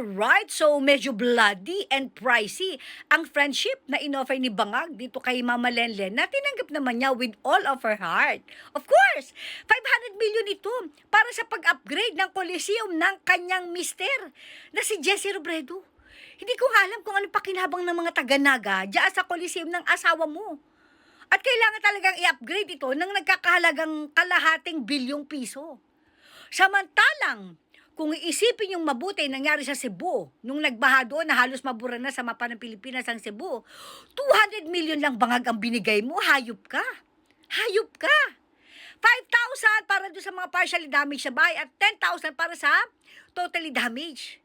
Alright, so medyo bloody and pricey ang friendship na inoffer ni Bangag dito kay Mama Lenlen na tinanggap naman niya with all of her heart. Of course, 500 million ito para sa pag-upgrade ng Coliseum ng kanyang mister na si Jesse Robredo. Hindi ko nga alam kung ano pakinabang ng mga taga-Naga diyan sa Coliseum ng asawa mo. At kailangan talagang i-upgrade ito ng nagkakahalagang kalahating bilyong piso. Samantalang, kung iisipin yung mabuti nangyari sa Cebu, nung nagbaha doon na halos mabura na sa mapa ng Pilipinas ang Cebu, 200 million lang Bangag ang binigay mo, hayop ka. Hayop ka. 5,000 para doon sa mga partially damaged sa bahay at 10,000 para sa totally damaged.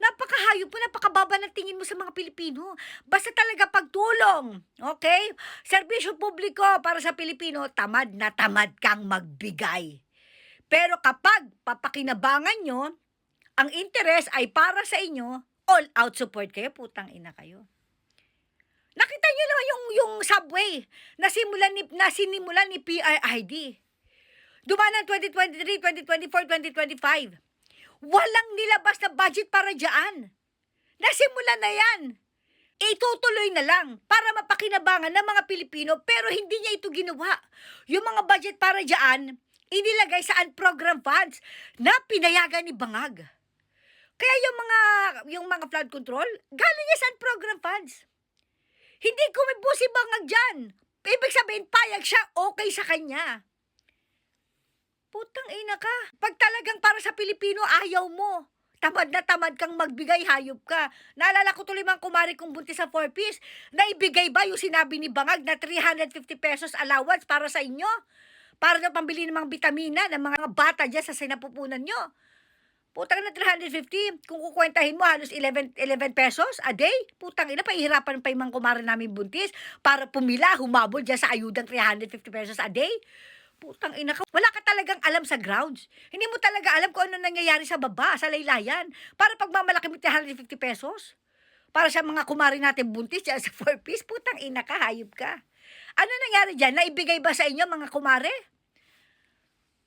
Napakahayop mo, napakababa ng tingin mo sa mga Pilipino. Basta talaga pagtulong, okay? Serbisyo publiko para sa Pilipino, tamad na tamad kang magbigay. Pero kapag papakinabangan nyo, ang interest ay para sa inyo, all out support kayo, putang ina kayo. Nakita nyo naman yung subway na sinimulan ni PRID. Dumaan ng 2023, 2024, 2025. Walang nilabas na budget para dyan. Nasimulan na yan. Itutuloy na lang para mapakinabangan ng mga Pilipino pero hindi niya ito ginawa. Yung mga budget para dyan, inilagay sa unprogram funds na pinayagan ni Bangag. Kaya yung mga flood control, galing niya sa unprogram funds. Hindi kumibo si Bangag dyan. Ibig sabihin, payag siya, okay sa kanya. Putang ina ka. Pag talagang para sa Pilipino, ayaw mo. Tamad na tamad kang magbigay, hayop ka. Naalala ko tuloy mga kumari kong buntis sa 4-piece. Naibigay ba yung sinabi ni Bangag na 350 pesos allowance para sa inyo? Para na pambili ng mga bitamina ng mga bata dyan sa sinapupunan nyo. Putang na 350. Kung kukwentahin mo, halos 11 pesos a day. Putang ina, pahihirapan pa yung mga kumare namin buntis para pumila, humabol dyan sa ayudang 350 pesos a day. Putang ina ka. Wala ka talagang alam sa grounds. Hindi mo talaga alam kung ano nangyayari sa baba, sa laylayan. Para pagmamalaki mo 350 pesos. Para sa mga kumare natin buntis dyan sa 4-piece. Putang ina ka, hayop ka. Ano nangyari dyan? Naibigay ba sa inyo mga kumare?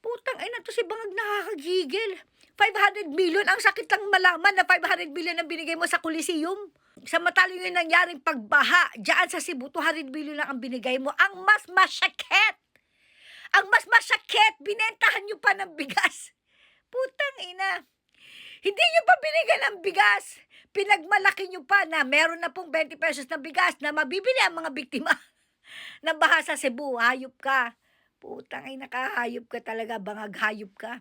Putang ina to, si Bangag nakakagigil. 500 million, ang sakit lang malaman na 500 million ang binigay mo sa Coliseum. Sa matalo yung nangyaring pagbaha, dyan sa Cebu, 200 million lang ang binigay mo. Ang mas masyakit! Ang mas masyakit, binentahan nyo pa ng bigas. Putang ina. Hindi nyo pa binigyan ng bigas. Pinagmalaki nyo pa na meron na pong 20 pesos na bigas na mabibili ang mga biktima ng baha sa Cebu. Hayop ka. Putang ina ka, hayop ka talaga, Bangag, hayop ka.